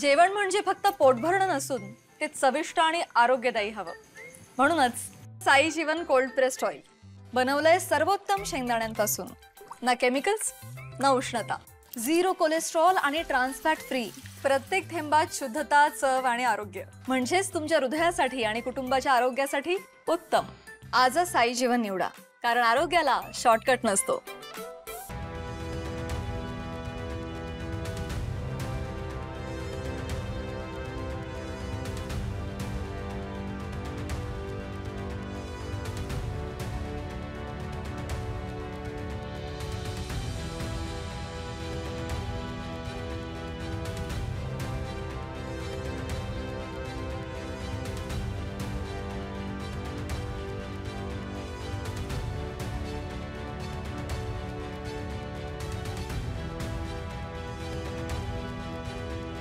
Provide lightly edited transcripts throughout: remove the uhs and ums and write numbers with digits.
जेवण म्हणजे फक्त पोट भरणं नसून ते चविष्ट आणि आरोग्यदायी हवं। म्हणूनच साई जीवन कोल्ड प्रेस्ड ऑइल बनवलंय सर्वोत्तम शेंगदाण्यांपासून। ना केमिकल्स ना उष्णता, झिरो कोलेस्ट्रॉल आणि ट्रान्स फॅट फ्री। प्रत्येक थेंबात शुद्धता, चव आणि आरोग्य, म्हणजेच तुमच्या हृदयासाठी आणि कुटुंबाच्या आरोग्यासाठी उत्तम। आजच साई जीवन निवडा, कारण आरोग्याला शॉर्टकट नसतो।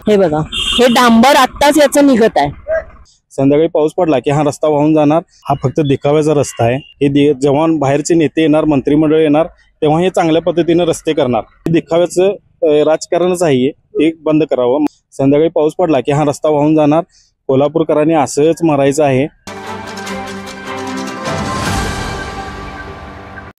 हे बघा, हे डांबर आत्ताच याचं निघत आहे। संध्याकाळी पाऊस पडला की हा रस्ता वाहून जाणार। हा फक्त दिखाव्याचा रस्ता आहे। हे जेव्हा बाहेरचे नेते येणार, मंत्रिमंडळ येणार, तेव्हा हे चांगल्या पद्धतीने रस्ते करणार। दिखाव्याचं राजकारणच आहे, ते बंद करावं। संध्याकाळी पाऊस पडला की हा रस्ता वाहून जाणार। कोल्हापूरकरांनी असंच मरायचं आहे।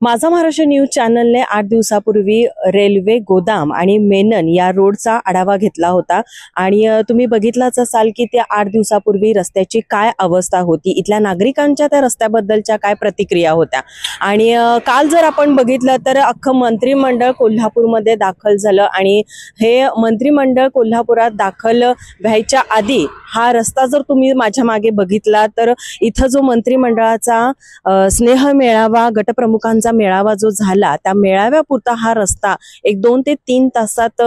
माझा महाराष्ट्र न्यूज चॅनलने 8 दिवसापूर्वी रेल्वे गोदाम आणि मेनन या रोडचा आढावा घेतला होता आणि तुम्ही बघितलाच असाल की त्या 8 दिवसापूर्वी रस्त्याची काय अवस्था होती, इथल्या नागरिकांच्या त्या रस्त्याबद्दलच्या काय प्रतिक्रिया होत्या। आणि काल जर आपण बघितलं तर अख्खं मंत्रिमंडळ कोल्हापूरमध्ये दाखल झालं आणि हे मंत्रिमंडळ कोल्हापुरात दाखल व्हायच्या आधी हा रस्ता जर तुम्ही माझ्या मागे बघितला तर इथं जो मंत्रिमंडळाचा स्नेह मेळावा, गटप्रमुखांचा मेळावा जो झाला, त्या मेळाव्यापुरता हा रस्ता 1-2 ते 3 तासात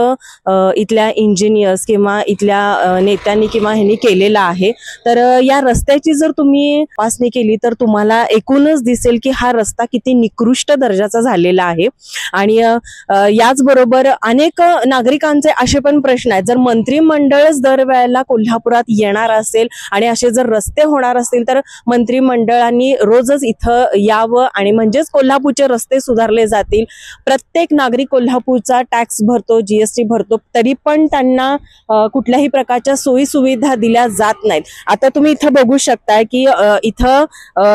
इथल्या इंजिनियर्स किंवा इथल्या नेत्यांनी किंवा ह्यांनी केलेला आहे। तर या रस्त्याची जर तुम्ही तपासणी केली तर तुम्हाला एकूणच दिसेल की हा रस्ता किती निकृष्ट दर्जाचा झालेला आहे। आणि याचबरोबर अनेक नागरिकांचे असे पण प्रश्न आहेत, जर मंत्रिमंडळच दरवेळेला कोल्हापुरात येणार असेल आणि असे जर रस्ते होणार असतील तर मंत्रिमंडळांनी रोजच इथं यावं आणि म्हणजेच कोल्हापूरचे रस्ते सुधारले जातील। प्रत्येक नागरिक कोल्हापूरचा टॅक्स भरतो, जीएसटी भरतो, तरी पण त्यांना कुठल्याही प्रकारच्या सोयी सुविधा दिल्या जात नाहीत। आता तुम्ही इथं बघू शकता की इथं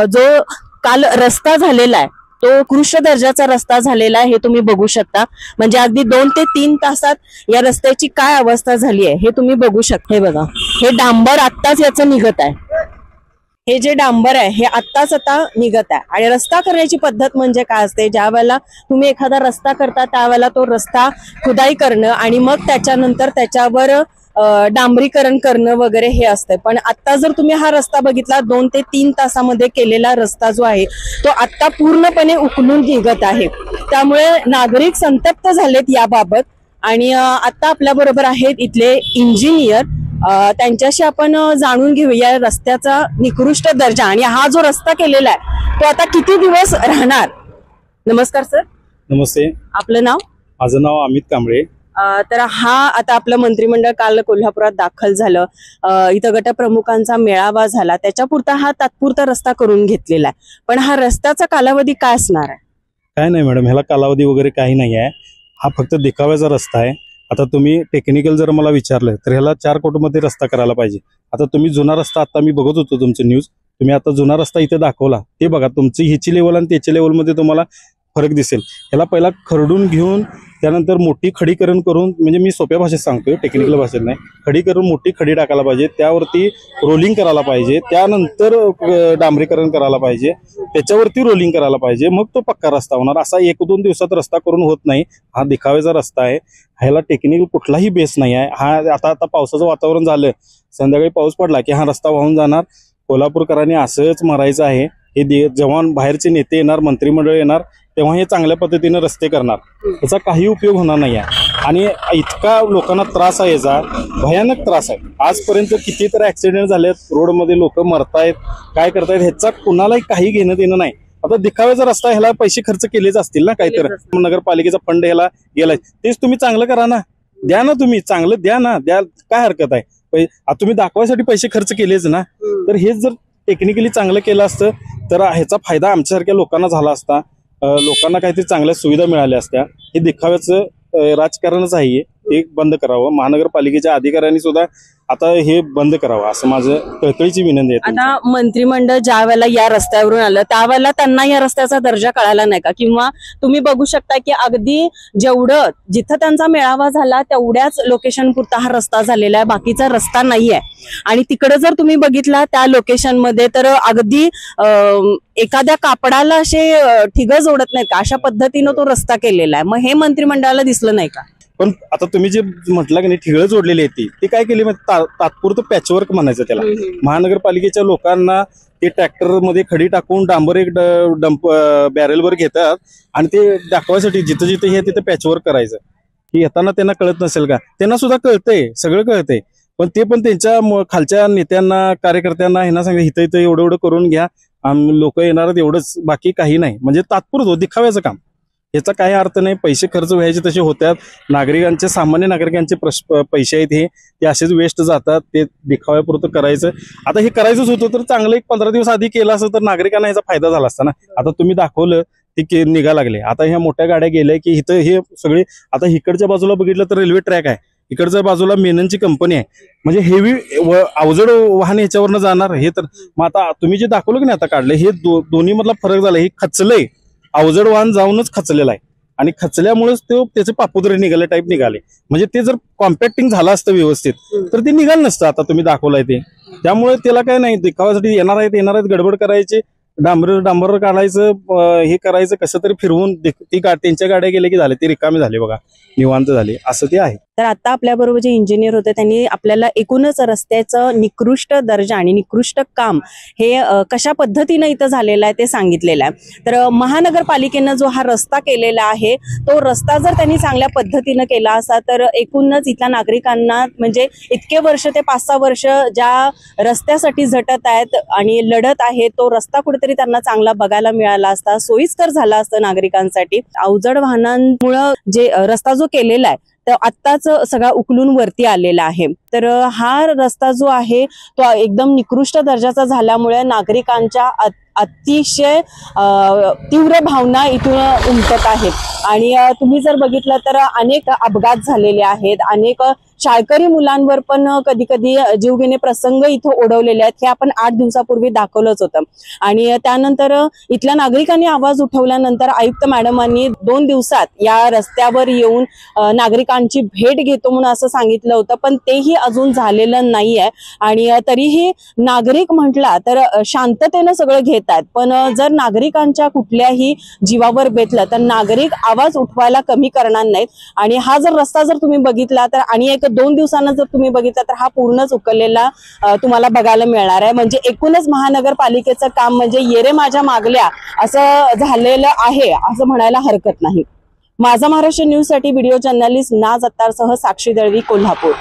जो काल रस्ता झालेला आहे तो उत्कृष्ट दर्जाचा रस्ता झालेला आहे, हे तुम्ही बघू शकता। म्हणजे अगदी 2 ते 3 तासात या रस्त्याची काय अवस्था झाली आहे हे तुम्ही बघू शकता। हे बघा, हे डांबर आत्ताच याचं निघत आहे। हे जे डांबर आहे हे आत्ताच आता निघत आहे। आणि रस्ता करण्याची पद्धत म्हणजे काय असते, ज्या वेळेला तुम्ही एखादा रस्ता करता त्यावेळेला तो रस्ता खुदाई करणं आणि मग त्याच्यानंतर त्याच्यावर डांबरीकरण करणं वगैरे हे असते। पण आता जर तुम्ही हा रस्ता बघितला 2 ते 3 तासामध्ये केलेला रस्ता जो आहे तो आता पूर्णपणे उकलून निघत आहे। त्यामुळे नागरिक संतप्त झालेत याबाबत। आणि आता आपल्या बरोबर आहेत इथले इंजिनियर, त्यांच्याशी आपण जाणून घेऊया रस्त्याचा निकृष्ट दर्जा आणि हा जो रस्ता केलेला आहे तो आता किती दिवस राहणार। नमस्कार सर। नमस्ते। आपलं नाव? माझं नाव अमित कांबळे। तर हा आता आपलं मंत्रिमंडळ काल कोल्हापुरात दाखल झालं, इथं गटप्रमुखांचा मेळावा झाला, त्याच्यापुरता हा तात्पुरता रस्ता करून घेतलेला आहे। पण हा रस्त्याचा कालावधी काय असणार आहे? काय नाही मॅडम, ह्याला कालावधी वगैरे काही नाही आहे। हा फक्त दिखाव्याचा रस्ता आहे। आता तुम्ही टेक्निकल जर मला विचारलं तर ह्याला 4 कोटीमध्ये रस्ता करायला पाहिजे। आता तुम्ही जुना रस्ता, आता मी बघत होतो तुमचं न्यूज, तुम्ही आता जुना रस्ता इथे दाखवला, ते बघा, तुमची ह्याची लेवल आणि त्याच्या लेवलमध्ये तुम्हाला फरक दिसेल। ह्याला पहिला खरडून घेऊन त्यानंतर मोठी खडीकरण करून, म्हणजे मी सोप्या भाषेत सांगतोय, टेक्निकल भाषेत नाही, खडी करून मोठी खडी टाकायला पाहिजे, त्यावरती रोलिंग करायला पाहिजे, त्यानंतर डांबरीकरण करायला पाहिजे, त्याच्यावरती रोलिंग करायला पाहिजे, मग तो पक्का रस्ता होणार। असा 1-2 दिवसात रस्ता करून होत नाही। हा दिखाव्याचा रस्ता आहे, ह्याला टेक्निकल कुठलाही बेस नाही आहे। हा आता पावसाचं वातावरण झालं, संध्याकाळी पाऊस पडला की हा रस्ता वाहून जाणार। कोल्हापूरकरांनी असंच मरायचं आहे। हे जेव्हा बाहेरचे नेते येणार, मंत्रिमंडळ येणार, तेव्हा हे चांगल्या पद्धतीने रस्ते करणार। याचा काही उपयोग होणार नाही आहे। आणि इतका लोकांना त्रास आहे, याचा भयानक त्रास आहे। आजपर्यंत कितीतरी ऍक्सिडेंट झालेत, रोडमध्ये लोक मरतायत, काय करतायत, ह्याचा कुणालाही काही घेणं देणं नाही। आता दिखाव्याचा रस्ता, ह्याला पैसे खर्च केलेच असतील ना काहीतरी, नगरपालिकेचा फंड ह्याला गेलाय, तेच तुम्ही चांगलं करा ना, द्या ना, तुम्ही चांगलं द्या ना, द्या, काय हरकत आहे। तुम्ही दाखवायसाठी पैसे खर्च केलेच ना, तर हेच जर टेक्निकली चांगलं केलं असतं तर ह्याचा फायदा आमच्यासारख्या लोकांना झाला असता, लोकांना काहीतरी चांगल्या सुविधा मिळाल्या असत्या। हे दिखाव्याचं राजकारणच आहे। ते बंद करावं. महानगरपालिकेच्या अधिकाऱ्यांनी सुद्धा आता हे बंद करावं असं माझं कळकळीची विनंती आहे. आता मंत्रिमंडळ ज्या वेळेला या रस्त्यावरून आलं त्यावेळेला त्यांना या रस्त्याचा दर्जा कळाला नाही का? किंवा तुम्ही बघू शकता की अगदी जेवढं जिथं त्यांचा मेळावा झाला तेवढ्याच लोकेशन पुरता हा रस्ता झालेला आहे, बाकीचा रस्ता नाहीये. आणि तिकडे जर तुम्ही बघितला त्या लोकेशन मध्ये तर अगदी एखाद्या कापडाला असे ठिगं जोडत नाहीत का अशा पद्धतीनं तो रस्ता केलेला आहे. मग हे मंत्रिमंडळाला दिसलं नाही का? पण आता तुम्ही जे म्हटलं की नाही ठिगळं जोडलेली आहे ती काय केली तात्पुरतं पॅचवर्क म्हणायचं त्याला. महानगरपालिकेच्या लोकांना ते ट्रॅक्टर मध्ये खडी टाकून डांबर एक डंप बॅरेलवर घेतात आणि ते दाखवायसाठी जिथं जिथं हे तिथं पॅचवर्क करायचं. की येताना त्यांना कळत नसेल का? त्यांना सुद्धा कळतंय, सगळं कळतंय, पण ते पण त्यांच्या खालच्या नेत्यांना कार्यकर्त्यांना ह्यांना सांगा इथं इथं एवढं एवढं करून घ्या, लोक येणार एवढंच, बाकी काही नाही. म्हणजे तात्पुरतं दिखाव्याचं काम. याचा काही अर्थ नाही. पैसे खर्च व्हायचे तसे होतात. नागरिकांचे सामान्य नागरिकांचे पैसे आहेत ते असेच वेस्ट जातात. ते दिखाव्यापुरतं करायचं. आता हे करायचंच होतं तर चांगलं एक 15 दिवस आधी केलं असतं तर नागरिकांना याचा फायदा झाला असता ना. आता तुम्ही दाखवलं ते निघा लागले. आता ह्या मोठ्या गाड्या गेल्या की इथं हे सगळे आता इकडच्या बाजूला बघितलं तर रेल्वे ट्रॅक आहे, इकडच्या बाजूला मेननची कंपनी आहे. म्हणजे हेवी अवजड वाहन याच्यावरनं जाणार. हे तर मग आता तुम्ही जे दाखवलं की नाही आता काढलं हे दोन्ही मधला फरक झाला. हे खचलंय, अवजड वाहन जाऊनच खचलेलं आहे आणि खचल्यामुळेच त्याचे पापुद्रे निघाले टाईप निघाले. म्हणजे ते जर कॉम्पॅक्टिंग झालं असतं व्यवस्थित तर ते निघालं नसतं. आता तुम्ही दाखवलंय ते, त्यामुळे त्याला काय नाही, दिखाव्यासाठी येणार आहेत गडबड करायची, डांबर काढायचं, हे करायचं, कसं तरी फिरवून त्यांच्या गाड्या गेल्या की झाले ते रिकामे झाले बघा, निवांत झाले, असं ते आहे. तर आता आपल्याबरोबर जे इंजिनियर होते त्यांनी आपल्याला एकूणच रस्त्याचं निकृष्ट दर्जा आणि निकृष्ट काम हे कशा पद्धतीनं इथं झालेलं आहे ते सांगितलेलं आहे. तर महानगरपालिकेनं जो हा रस्ता केलेला आहे तो रस्ता जर त्यांनी चांगल्या पद्धतीनं केला असता तर एकूणच इथल्या नागरिकांना म्हणजे इतके वर्ष ते 5-6 वर्ष ज्या रस्त्यासाठी झटत आहेत आणि लढत आहे तो रस्ता कुठेतरी त्यांना चांगला बघायला मिळाला असता, सोयीस्कर झाला असतं नागरिकांसाठी. अवजड वाहनांमुळे जे रस्ता जो केलेला आहे तर आत्ताच सगळा उकलून वरती आलेला आहे. तर हा रस्ता जो आहे तो एकदम निकृष्ट दर्जाचा झाल्यामुळे नागरिकांच्या अतिशय तीव्र भावना इथून उमटत आहेत. आणि तुम्ही जर बघितलं तर अनेक अपघात झालेले आहेत, अनेक शाळकरी मुलांवर पण कधी कधी जीवघेणे प्रसंग इथं ओढवलेले आहेत. हे आपण 8 दिवसापूर्वी दाखवलंच होतं. आणि त्यानंतर इथल्या नागरिकांनी आवाज उठवल्यानंतर आयुक्त मॅडमांनी 2 दिवसात या रस्त्यावर येऊन नागरिकांची भेट घेतो म्हणून असं सांगितलं होतं, पण तेही अजून झालेलं नाहीये. आणि तरीही नागरिक म्हटला तर शांततेनं सगळं घेत आहेत, पण जर नागरिकांच्या कुठल्याही जीवावर बेतलं तर नागरिक आवाज उठवायला कमी करणार नाहीत. आणि हा जर रस्ता जर तुम्ही बघितला तर आणि 1-2 दिवसांना जर तुम्ही बघितला तर हा पूर्णच उकललेला तुम्हाला बघायला मिळणार आहे. म्हणजे एकूणच महानगरपालिकेचं काम म्हणजे येरे माझ्या मागल्या असं झालेलं आहे असं म्हणायला हरकत नाही. माझा महाराष्ट्र न्यूज साठी व्हिडिओ जर्नलिस्ट नाज अत्तारसह साक्षी दळवी, कोल्हापूर.